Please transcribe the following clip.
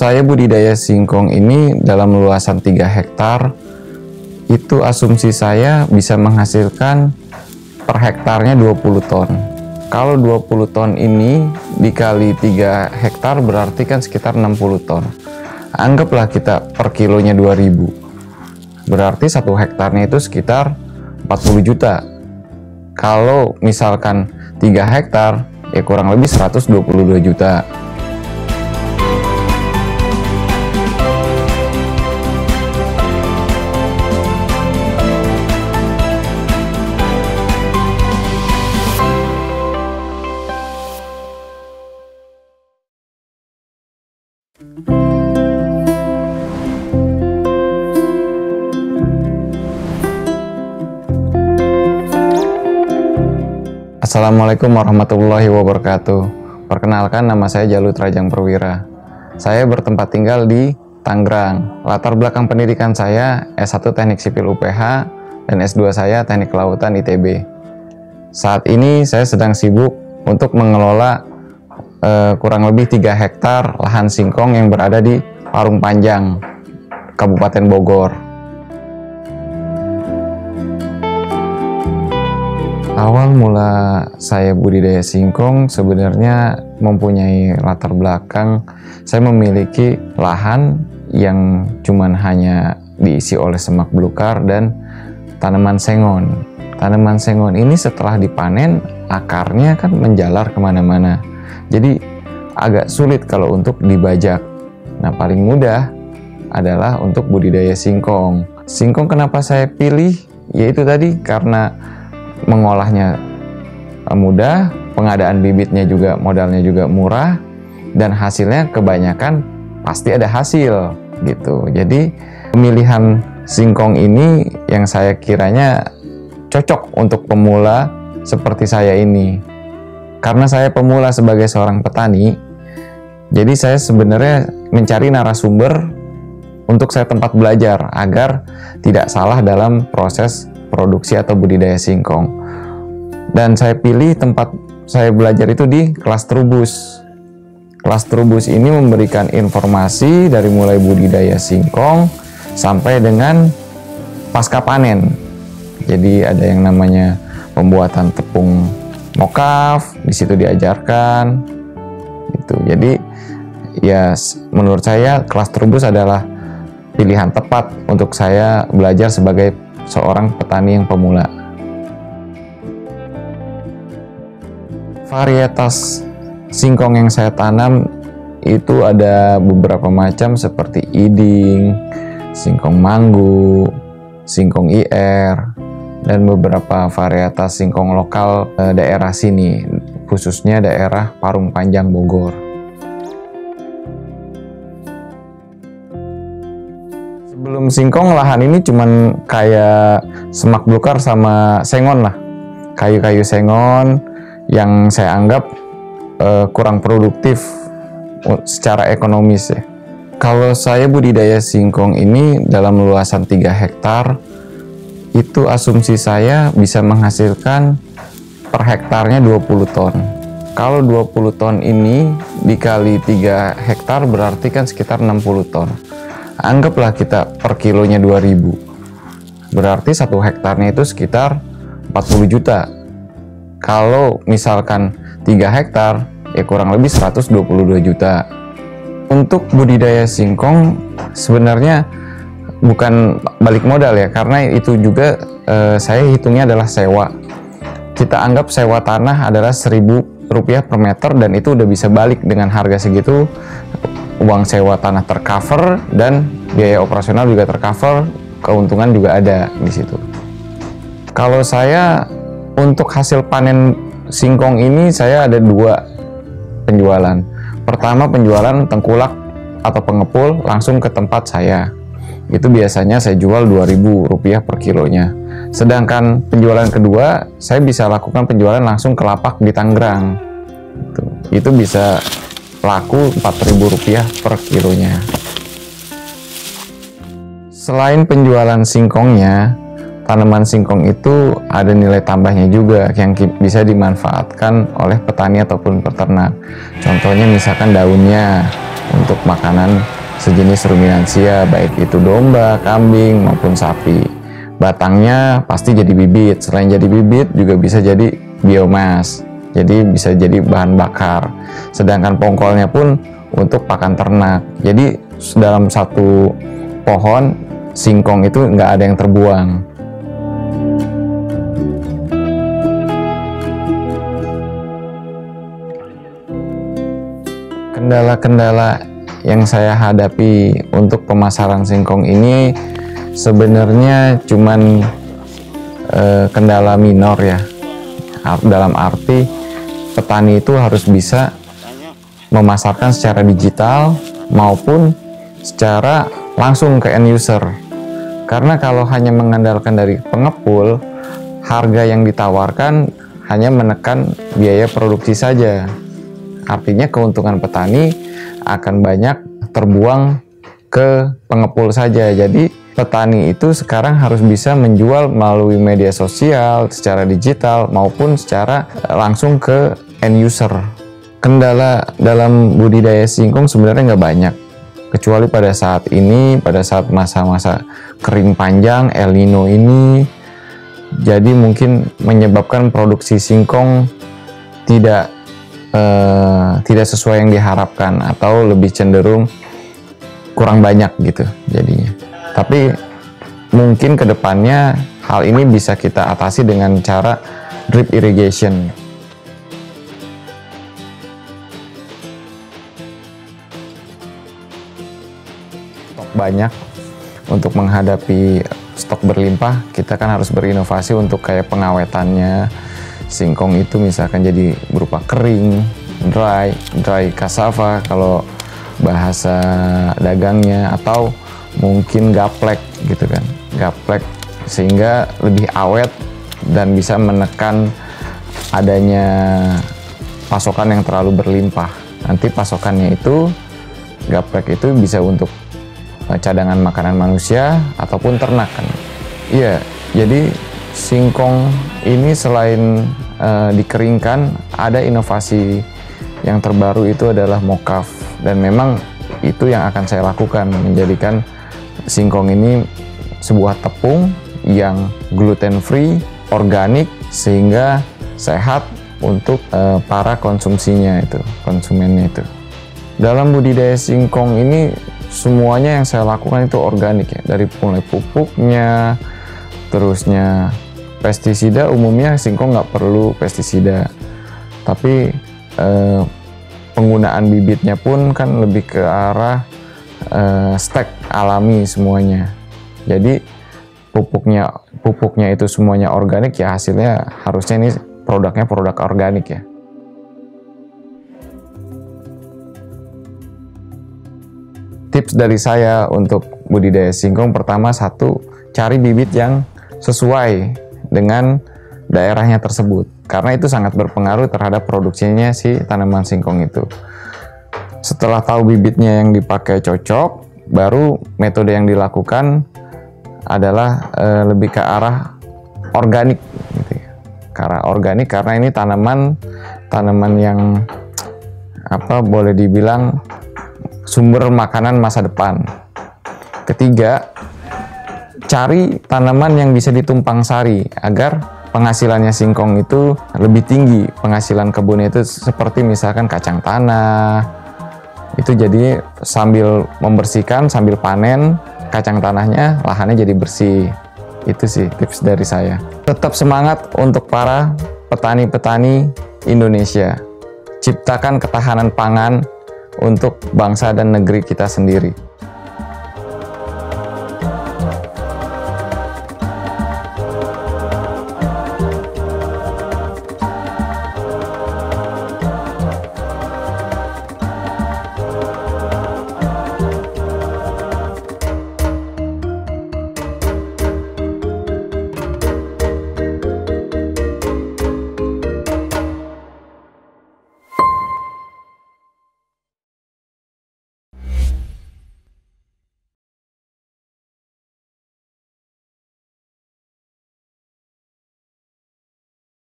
Saya budidaya singkong ini dalam luasan 3 hektar, itu asumsi saya bisa menghasilkan per hektarnya 20 ton. Kalau 20 ton ini dikali 3 hektar berarti kan sekitar 60 ton. Anggaplah kita per kilonya 2000. Berarti 1 hektarnya itu sekitar 40 juta. Kalau misalkan 3 hektar, ya kurang lebih 122 juta. Assalamualaikum warahmatullahi wabarakatuh. Perkenalkan, nama saya Jalut Rajang Perwira. Saya bertempat tinggal di Tangerang. Latar belakang pendidikan saya S1 Teknik Sipil UPH dan S2 saya Teknik Kelautan ITB. Saat ini saya sedang sibuk untuk mengelola kurang lebih 3 hektar lahan singkong yang berada di Parung Panjang, Kabupaten Bogor. Awal mula saya budidaya singkong sebenarnya mempunyai latar belakang. Saya memiliki lahan yang cuman hanya diisi oleh semak belukar dan tanaman sengon. Tanaman sengon ini setelah dipanen, akarnya kan menjalar kemana-mana. Jadi agak sulit kalau untuk dibajak. Nah, paling mudah adalah untuk budidaya singkong. Singkong kenapa saya pilih? Yaitu tadi karena mengolahnya mudah, pengadaan bibitnya juga modalnya juga murah, dan hasilnya kebanyakan pasti ada hasil gitu. Jadi pemilihan singkong ini yang saya kiranya cocok untuk pemula seperti saya ini. Karena saya pemula sebagai seorang petani, jadi saya sebenarnya mencari narasumber untuk saya tempat belajar agar tidak salah dalam proses produksi atau budidaya singkong. Dan saya pilih tempat saya belajar itu di Kelas Trubus. Kelas Trubus ini memberikan informasi dari mulai budidaya singkong sampai dengan pasca panen. Jadi ada yang namanya pembuatan tepung mokaf, di situ diajarkan. Gitu. Jadi ya menurut saya Kelas Trubus adalah pilihan tepat untuk saya belajar sebagai seorang petani yang pemula. Varietas singkong yang saya tanam itu ada beberapa macam seperti iding, singkong manggu, singkong IR, dan beberapa varietas singkong lokal daerah sini, khususnya daerah Parung Panjang Bogor. Sebelum singkong, lahan ini cuman kayak semak belukar sama sengon lah, kayu-kayu sengon yang saya anggap kurang produktif secara ekonomis ya. Kalau saya budidaya singkong ini dalam luasan 3 hektar, itu asumsi saya bisa menghasilkan per hektarnya 20 ton. Kalau 20 ton ini dikali 3 hektar berarti kan sekitar 60 ton. Anggaplah kita per kilonya 2000. Berarti 1 hektarnya itu sekitar 40 juta. Kalau misalkan 3 hektar, ya kurang lebih 122 juta. Untuk budidaya singkong sebenarnya bukan balik modal ya, karena itu juga saya hitungnya adalah sewa. Kita anggap sewa tanah adalah Rp1.000 per meter, dan itu udah bisa balik dengan harga segitu. Uang sewa tanah tercover dan biaya operasional juga tercover, keuntungan juga ada di situ. Kalau saya untuk hasil panen singkong ini, saya ada 2 penjualan. Pertama, penjualan tengkulak atau pengepul langsung ke tempat saya. Itu biasanya saya jual Rp2.000 per kilonya. Sedangkan penjualan kedua, saya bisa lakukan penjualan langsung ke lapak di Tangerang. Itu bisa laku Rp4.000 per kilonya. Selain penjualan singkongnya, tanaman singkong itu ada nilai tambahnya juga yang bisa dimanfaatkan oleh petani ataupun peternak. Contohnya misalkan daunnya untuk makanan sejenis ruminansia, baik itu domba, kambing, maupun sapi. Batangnya pasti jadi bibit, selain jadi bibit juga bisa jadi biomas, jadi bisa jadi bahan bakar. Sedangkan pongkolnya pun untuk pakan ternak. Jadi dalam satu pohon singkong itu nggak ada yang terbuang. Kendala-kendala yang saya hadapi untuk pemasaran singkong ini sebenarnya cuman kendala minor ya, dalam arti petani itu harus bisa memasarkan secara digital maupun secara langsung ke end user. Karena kalau hanya mengandalkan dari pengepul, harga yang ditawarkan hanya menekan biaya produksi saja. Artinya keuntungan petani akan banyak terbuang ke pengepul saja. Jadi petani itu sekarang harus bisa menjual melalui media sosial, secara digital maupun secara langsung ke end user. Kendala dalam budidaya singkong sebenarnya nggak banyak, kecuali pada saat ini, pada saat masa-masa kering panjang El Nino ini, jadi mungkin menyebabkan produksi singkong tidak sesuai yang diharapkan atau lebih cenderung kurang banyak gitu jadinya. Tapi mungkin kedepannya hal ini bisa kita atasi dengan cara drip irrigation. Stok banyak untuk menghadapi stok berlimpah, kita kan harus berinovasi untuk kayak pengawetannya. Singkong itu misalkan jadi berupa kering, dry cassava kalau bahasa dagangnya, atau mungkin gaplek gitu kan, gaplek sehingga lebih awet dan bisa menekan adanya pasokan yang terlalu berlimpah. Nanti pasokannya itu, gaplek itu bisa untuk cadangan makanan manusia ataupun ternak kan. Iya, jadi singkong ini selain dikeringkan, ada inovasi yang terbaru itu adalah mokaf, dan memang itu yang akan saya lakukan, menjadikan singkong ini sebuah tepung yang gluten free, organik, sehingga sehat untuk para konsumennya itu. Dalam budidaya singkong ini semuanya yang saya lakukan itu organik ya, dari mulai pupuknya, terusnya pestisida. Umumnya singkong nggak perlu pestisida, tapi penggunaan bibitnya pun kan lebih ke arah stek alami semuanya. Jadi pupuknya itu semuanya organik ya, hasilnya harusnya ini produknya produk organik ya. Tips dari saya untuk budidaya singkong, pertama, satu, cari bibit yang sesuai dengan daerahnya tersebut, karena itu sangat berpengaruh terhadap produksinya si tanaman singkong itu. Setelah tahu bibitnya yang dipakai cocok, baru metode yang dilakukan adalah lebih ke arah organik gitu ya. Ke arah organik karena ini tanaman yang boleh dibilang sumber makanan masa depan. Ketiga, cari tanaman yang bisa ditumpang sari agar penghasilannya singkong itu lebih tinggi. Penghasilan kebunnya itu seperti misalkan kacang tanah, itu jadi sambil membersihkan, sambil panen kacang tanahnya, lahannya jadi bersih. Itu sih tips dari saya. Tetap semangat untuk para petani-petani Indonesia. Ciptakan ketahanan pangan untuk bangsa dan negeri kita sendiri.